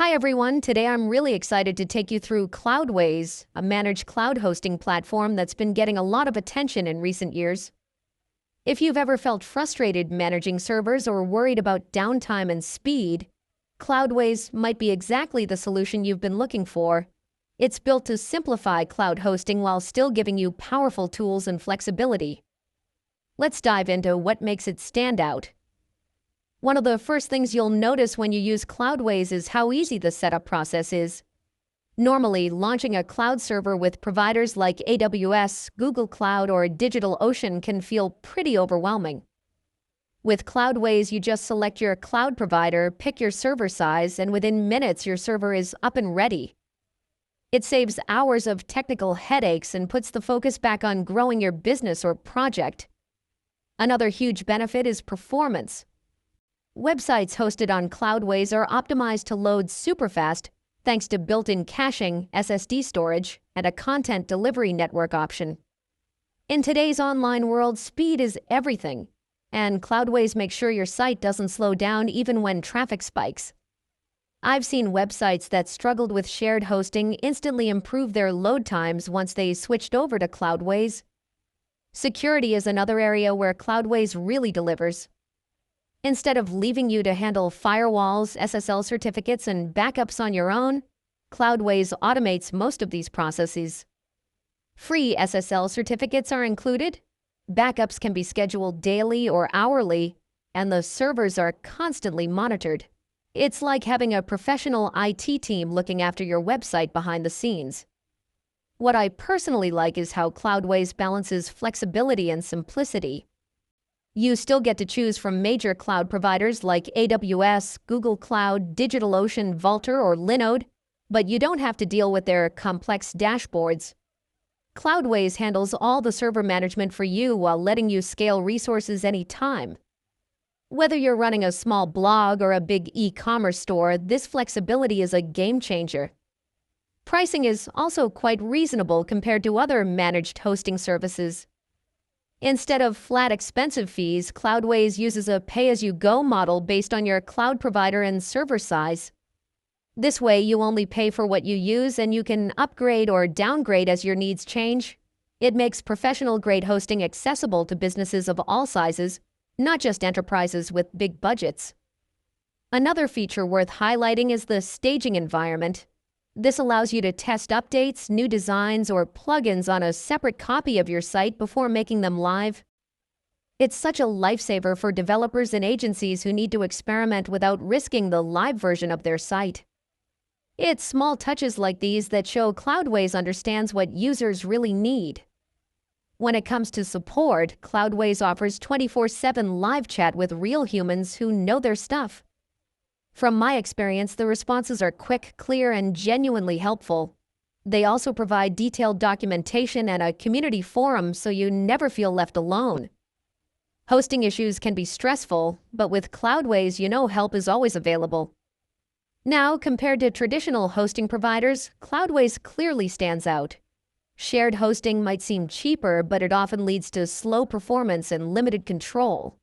Hi everyone, today I'm really excited to take you through Cloudways, a managed cloud hosting platform that's been getting a lot of attention in recent years. If you've ever felt frustrated managing servers or worried about downtime and speed, Cloudways might be exactly the solution you've been looking for. It's built to simplify cloud hosting while still giving you powerful tools and flexibility. Let's dive into what makes it stand out. One of the first things you'll notice when you use Cloudways is how easy the setup process is. Normally, launching a cloud server with providers like AWS, Google Cloud, or DigitalOcean can feel pretty overwhelming. With Cloudways, you just select your cloud provider, pick your server size, and within minutes your server is up and ready. It saves hours of technical headaches and puts the focus back on growing your business or project. Another huge benefit is performance. Websites hosted on Cloudways are optimized to load super fast thanks to built-in caching, SSD storage, and a content delivery network option. In today's online world, speed is everything, and Cloudways makes sure your site doesn't slow down even when traffic spikes. I've seen websites that struggled with shared hosting instantly improve their load times once they switched over to Cloudways. Security is another area where Cloudways really delivers. Instead of leaving you to handle firewalls, SSL certificates, and backups on your own, Cloudways automates most of these processes. Free SSL certificates are included, backups can be scheduled daily or hourly, and the servers are constantly monitored. It's like having a professional IT team looking after your website behind the scenes. What I personally like is how Cloudways balances flexibility and simplicity. You still get to choose from major cloud providers like AWS, Google Cloud, DigitalOcean, Vultr, or Linode, but you don't have to deal with their complex dashboards. Cloudways handles all the server management for you while letting you scale resources anytime. Whether you're running a small blog or a big e-commerce store, this flexibility is a game changer. Pricing is also quite reasonable compared to other managed hosting services. Instead of flat expensive fees, Cloudways uses a pay-as-you-go model based on your cloud provider and server size. This way, you only pay for what you use and you can upgrade or downgrade as your needs change. It makes professional-grade hosting accessible to businesses of all sizes, not just enterprises with big budgets. Another feature worth highlighting is the staging environment. This allows you to test updates, new designs, or plugins on a separate copy of your site before making them live. It's such a lifesaver for developers and agencies who need to experiment without risking the live version of their site. It's small touches like these that show Cloudways understands what users really need. When it comes to support, Cloudways offers 24/7 live chat with real humans who know their stuff. From my experience, the responses are quick, clear, and genuinely helpful. They also provide detailed documentation and a community forum so you never feel left alone. Hosting issues can be stressful, but with Cloudways, you know help is always available. Now, compared to traditional hosting providers, Cloudways clearly stands out. Shared hosting might seem cheaper, but it often leads to slow performance and limited control.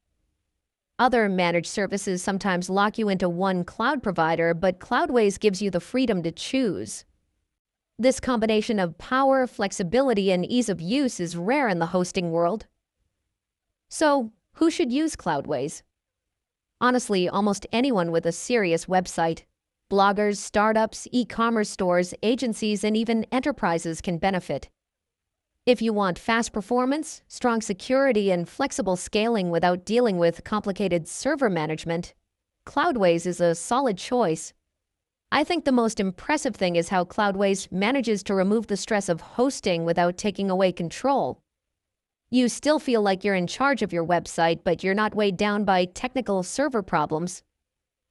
Other managed services sometimes lock you into one cloud provider, but Cloudways gives you the freedom to choose. This combination of power, flexibility, and ease of use is rare in the hosting world. So, who should use Cloudways? Honestly, almost anyone with a serious website. Bloggers, startups, e-commerce stores, agencies, and even enterprises can benefit. If you want fast performance, strong security, and flexible scaling without dealing with complicated server management, Cloudways is a solid choice. I think the most impressive thing is how Cloudways manages to remove the stress of hosting without taking away control. You still feel like you're in charge of your website, but you're not weighed down by technical server problems.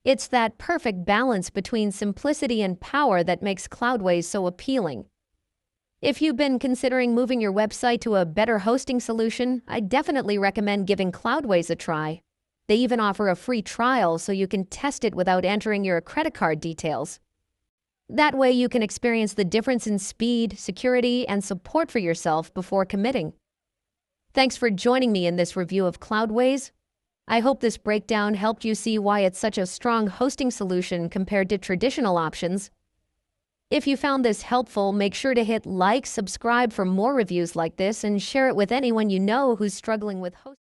It's that perfect balance between simplicity and power that makes Cloudways so appealing. If you've been considering moving your website to a better hosting solution, I definitely recommend giving Cloudways a try. They even offer a free trial so you can test it without entering your credit card details. That way you can experience the difference in speed, security, and support for yourself before committing. Thanks for joining me in this review of Cloudways. I hope this breakdown helped you see why it's such a strong hosting solution compared to traditional options. If you found this helpful, make sure to hit like, subscribe for more reviews like this, and share it with anyone you know who's struggling with hosting.